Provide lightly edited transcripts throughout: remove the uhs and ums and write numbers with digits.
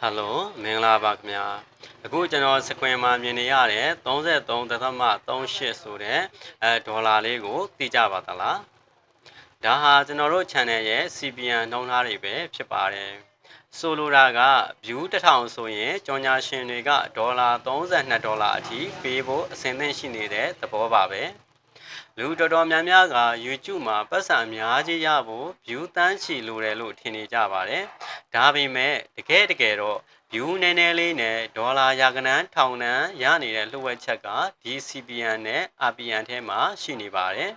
Hello မင်္ဂလာပါခင်ဗျာအခုကျွန်တော်စကွင်မှာမြင်နေရတဲ့33.38ဆိုတဲ့ဒေါ်လာလေးကိုသိကြပါသလားဒါဟာကျွန်တော်တို့ channel ရဲ့ CPN နှုန်းထားတွေပဲဖြစ်ပါတယ်ဆိုလိုတာက view 1000ဆိုရင်ကြော်ညာရှင်တွေကဒေါ်လာ32အထိပေးဖို့အဆင်သင့်ရှိနေတဲ့သဘောပါပဲလူတော်တော်များများက YouTube မှာပတ်စံအများကြီးရဖို့ view တန်းချီလိုတယ်လို့ထင်နေကြပါတယ်ဒါပေမဲ့တကယ်တော့ view နည်းနည်းလေးနဲ့ဒေါ်လာရာခိုင်နှန်းထောင်နှန်းရနေတဲ့လှုပ်ဝက်ချက်ကဒီ CPN နဲ့ RPN ထဲမှာရှိနေပါတယ်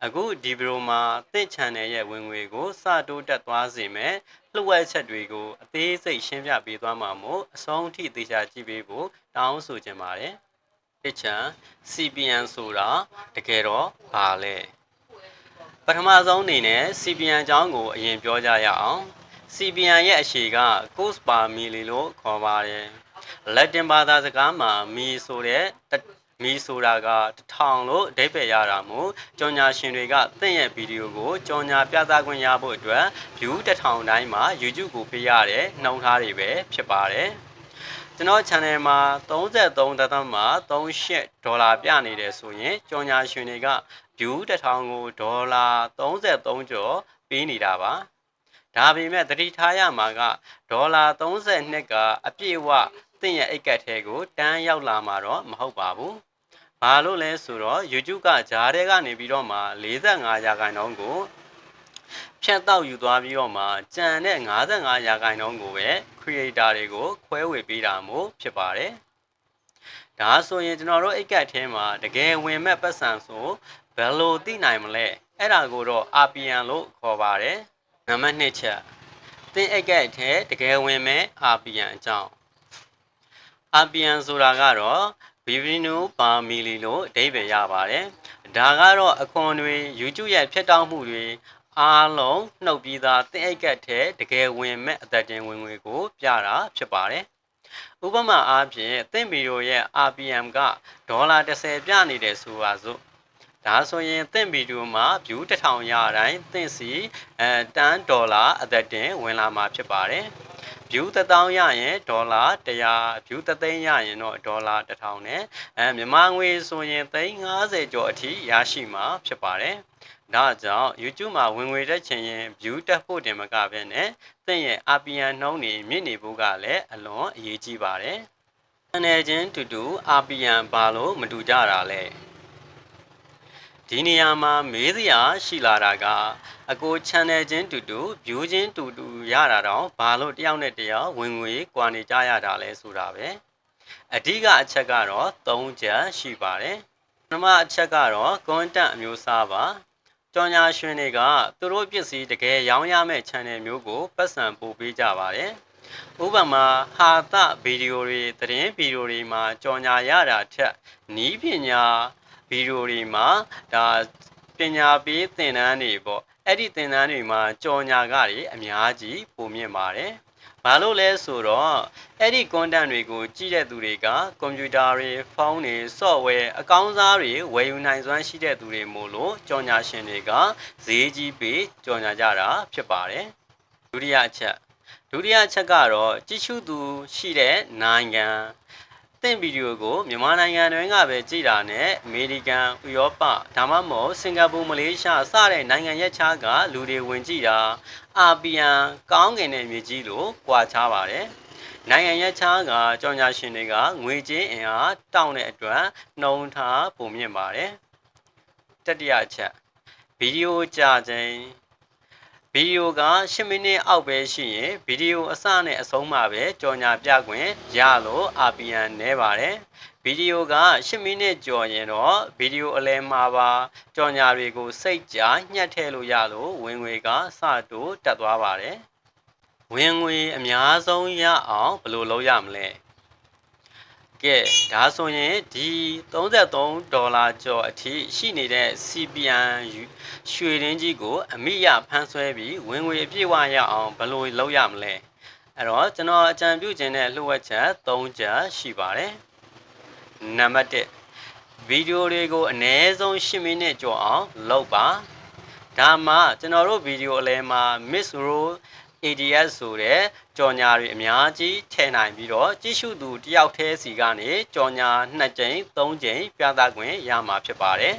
အခုဒီဗီဒီယိုမှာသင့် channel ရဲ့ဝင်ငွေကိုစတိုးတက်သွားစေမယ်လှုပ်ဝက်ချက်တွေကိုအသေးစိတ်ရှင်းပြပေးသွားမှာမို့အဆုံးအထိသေချာကြည့်ပေးဖို့တောင်းဆိုချင်ပါတယ်တစ်ချမ်း CPN ဆိုတာတကယ်တော့ဘာလဲပထမဆုံးအနေနဲ့ CPN အကြောင်းကိုအရင်ပြောကြရအောင် CPN ရဲ့အရှည်က cost per milli လို့ခေါ်ပါတယ်လက်တင်ဘာသာစကားမှာမီဆိုတဲ့မီဆိုတာက1000လို့အဓိပ္ပာယ်ရတာမို့ကြော်ညာရှင်တွေကသင့်ရဲ့ဗီဒီယိုကိုကြော်ညာပြသခွင့်ရဖို့အတွက် view 1000တိုင်းမှာ YouTube ကိုပေးရတဲ့နှုန်းထားတွေပဲဖြစ်ပါတယ်ကျွန်တော် channel မှာ33.38ဒေါ်လာပြနေတယ်ဆိုရင်ကြော်ညာရှင်တွေက view 1000ကိုဒေါ်လာ33ကျော်ပေးနေတာပါဒါပေမဲ့တတိထားရမှာကဒေါ်လာ32ကအပြည့်အဝသင့်ရဲ့အိတ်ကတ်ထဲကိုတန်းရောက်လာမှာတော့မဟုတ်ပါဘူးဘာလို့လဲဆိုတော့ YouTube ကဂျားထဲကနေပြီးတော့မှ45ရာခိုင်နှုန်းကိုဖြတ်တောက်ယူသွားပြီးတော့မှကြံတဲ့55ရာခိုင်နှုန်းကိုပဲ creator တွေကိုခွဲဝေပေးတာမျိုးဖြစ်ပါတယ်ဒါဆိုရင်ကျွန်တော်တို့အိတ်ကတ်ထဲမှာတကယ်ဝင်မဲ့ပတ်စံဆိုဘယ်လိုသိနိုင်မလဲအဲ့ဒါကိုတော့ RPN လို့ခေါ်ပါတယ်နံပါတ်2ချက်သင်အိတ်ကတ်ထဲတကယ်ဝင်မဲ့ RPN အကြောင်း RPN ဆိုတာကတော့ revenue per milli လို့အဓိပ္ပာယ်ရပါတယ်ဒါကတော့အခွန်တွေ YouTube ရဲ့ဖြတ်တောက်မှုတွေအားလုံးနှုတ်ပြီးသားသင်အိတ်ကတ်ထဲတကယ်ဝင်မဲ့အသက်တင်ဝင်ငွေကိုပြတာဖြစ်ပါတယ်ဥပမာအားဖြင့်သင်ဗီဒီယိုရဲ့ RPM ကဒေါ်လာ30ပြနေတယ်ဆိုပါစို့ဒါဆိုရင်သင့်ဗီဒီယိုမှာ view 1000ရတိုင်းသင့်စီ10ဒေါ်လာအသက်တင်ဝင်လာမှာဖြစ်ပါတယ်view 1000ရရင်ဒေါ်လာ100 view 3000ရရင်တော့ဒေါ်လာ1000နဲ့မြန်မာငွေဆိုရင်350ကျော်အထိရရှိမှာဖြစ်ပါတယ်ဒါကြောင့် YouTube မှာဝင်ငွေတက်ချင်ရင် view တက်ဖို့တင်မကဘဲနဲ့သင်ရဲ့ RPN နှုန်းတွေမြင့်နေဖို့ကလည်းအလွန်အရေးကြီးပါတယ်။ channel ချင်းတူတူ RPN ဘာလို့မတူကြတာလဲဒီနေရာမှာမေးစရာရှိလာတာကအကို channel ချင်းတူတူ view ချင်းတူတူရတာတော့ဘာလို့တယောက်နဲ့တယောက်ဝင်ငွေကွာနေကြရတာလဲဆိုတာပဲအဓိကအချက်ကတော့3ချက်ရှိပါတယ်ပထမအချက်ကတော့ content အမျိုးအစားပါကြော်ညာရှင်တွေကသူတို့ပစ္စည်းတကယ်ရောင်းရမယ့် channel မျိုးကိုပတ်စံပို့ပေးကြပါတယ်ဥပမာဟာသဗီဒီယိုတွေသတင်းဗီဒီယိုတွေမှာကြော်ညာရတာထက်နီးပညာဗီဒီယိုတွေမှာဒါပညာပေးသင်တန်းတွေပေါ့အဲ့ဒီသင်တန်းတွေမှာကြော်ညာကတွေအများကြီးပုံမြင့်ပါတယ်ဘာလို့လဲဆိုတော့အဲ့ဒီ content တွေကိုကြည့်တဲ့သူတွေကကွန်ပျူတာတွေဖုန်းတွေ software အကောင်းစားတွေဝယ်ယူနိုင်စွမ်းရှိတဲ့သူတွေမို့လို့ကြော်ညာရှင်တွေကဈေးကြီးပေးကြော်ညာကြတာဖြစ်ပါတယ်ဒုတိယအချက်ကတော့ကြည့်ရှုသူရှိတဲ့နိုင်ငံသင်ဗီဒီယိုကိုမြန်မာနိုင်ငံတွင်းကပဲကြည့်တာနဲ့အမေရိကန်ဥရောပဒါမှမဟုတ်စင်ကာပူမလေးရှားစတဲ့နိုင်ငံရဲ့ခြားကလူတွေဝင်ကြည့်တာ RPN ကောင်းကင်တဲ့မြေကြီးလို့ကြွားချပါတယ်နိုင်ငံရဲ့ခြားကကြော်ညာရှင်တွေကငွေကြေးအင်အားတောင်းတဲ့အတွက်နှုံထားပုံမြင့်ပါတယ်တတိယချက်ဗီဒီယိုကြာချိန်ဗီဒီယိုက10မိနစ်အောက်ပဲရှိရင်ဗီဒီယိုအစနဲ့အဆုံးမှာပဲကြော်ညာပြခွင့်ရလို့ RPN နည်းပါတယ်ဗီဒီယိုက10မိနစ်ကျော်ရင်တော့ဗီဒီယိုအလယ်မှာပါကြော်ညာတွေကိုစိတ်ကြညှက်ထည့်လို့ရလို့ဝင်ငွေကစတိုးတက်သွားပါတယ်ဝင်ငွေအများဆုံးရအောင်ဘယ်လိုလုပ်ရမလဲကဲဒါဆိုရင်ဒီ33ဒေါ်လာကျော်အထိရှိနေတဲ့ CPN ရွှေရင်းကြီးကိုအမိရဖမ်းဆွဲပြီးဝင်ငွေအပြည့်ဝရအောင်ဘယ်လိုလုပ်ရမလဲအဲ့တော့ကျွန်တော်အကြံပြုခြင်းတဲ့လှုပ်ဝက်ချက်3ချက်ရှိပါတယ်နံပါတ်1ဗီဒီယိုတွေကိုအနည်းဆုံး10မိနစ်ကျော်အောင်လုပ်ပါဒါမှကျွန်တော်တို့ဗီဒီယိုအလဲမှာ Miss Row ADS ဆိုတဲ့ကြော်ညာတွေအများကြီးထည့်နိုင်ပြီးတော့ကြည့်ရှုသူတယောက်တည်းစီကနေကြော်ညာ2ကြိမ်3ကြိမ်ပြသခွင့်ရမှာဖြစ်ပါတယ်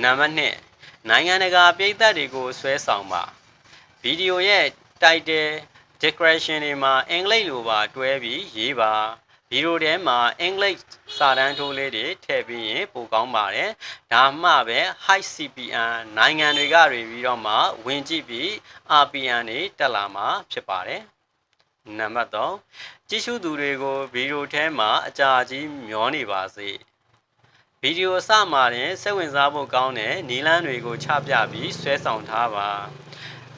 နံပါတ်1နိုင်ငံတကာပြည်သက်တွေကိုဆွဲဆောင်ပါဗီဒီယိုရဲ့ title description တွေမှာအင်္ဂလိပ်လိုပါတွဲပြီးရေးပါဗီဒီယိုထဲမှာအင်္ဂလိပ်စာတန်းထိုးလေးတွေထည့်ပြီးရင်ပိုကောင်းပါတယ်ဒါမှပဲ high CPM နိုင်ငံတွေကပြီးတော့မှဝင်ကြည့်ပြီး RPM တွေတက်လာမှာဖြစ်ပါတယ်နံပါတ်3ကြည့်ရှုသူတွေကိုဗီဒီယိုထဲမှာအကြာကြီးမျောနေပါစေဗီဒီယိုအစမှာတင်စိတ်ဝင်စားဖို့ကောင်းတဲ့နည်းလမ်းတွေကိုချပြပြီးဆွဲဆောင်ထားပါ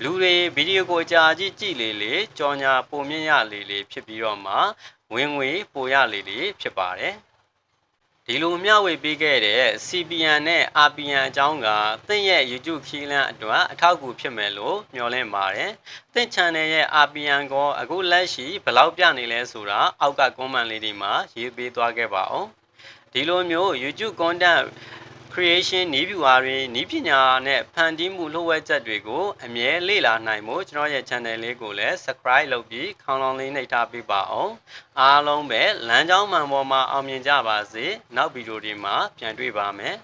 လူတွေဗီဒီယိုကိုကြာကြီးကြည့်လေကြော်ညာပုံမြင့်ရလေဖြစ်ပြီးတော့မှဝင်ငွေပိုရလေဖြစ်ပါတယ်ဒီလိုမျှဝေပေးခဲ့တဲ့ CPM နဲ့ RPM အကြောင်းကသင်ရဲ့ YouTube ခီးလန်းအတွက်အထောက်အကူဖြစ်မယ်လို့မျှော်လင့်ပါတယ်သင် channel ရဲ့ RPM ကိုအခုလက်ရှိဘယ်လောက်ပြနေလဲဆိုတာအောက်က comment လေးတွေမှာရေးပေးသွားခဲ့ပါအောင်ဒီလိုမျိုး YouTube content creation နည်းဗျူဟာတွေနည်းပညာနဲ့ဖန်တီးမှုလှုပ်ဝက်ချက်တွေကိုအမြဲလေ့လာနိုင်ဖို့ကျွန်တော်ရဲ့ channel လေးကိုလည်း subscribe လုပ်ပြီးခေါင်းလောင်းလေးနှိပ်ထားပေးပါအောင်အားလုံးပဲလမ်းကြောင်းမှန်ပေါ်မှာအောင်မြင်ကြပါစေနောက်ဗီဒီယိုတွေမှာပြန်တွေ့ပါမယ်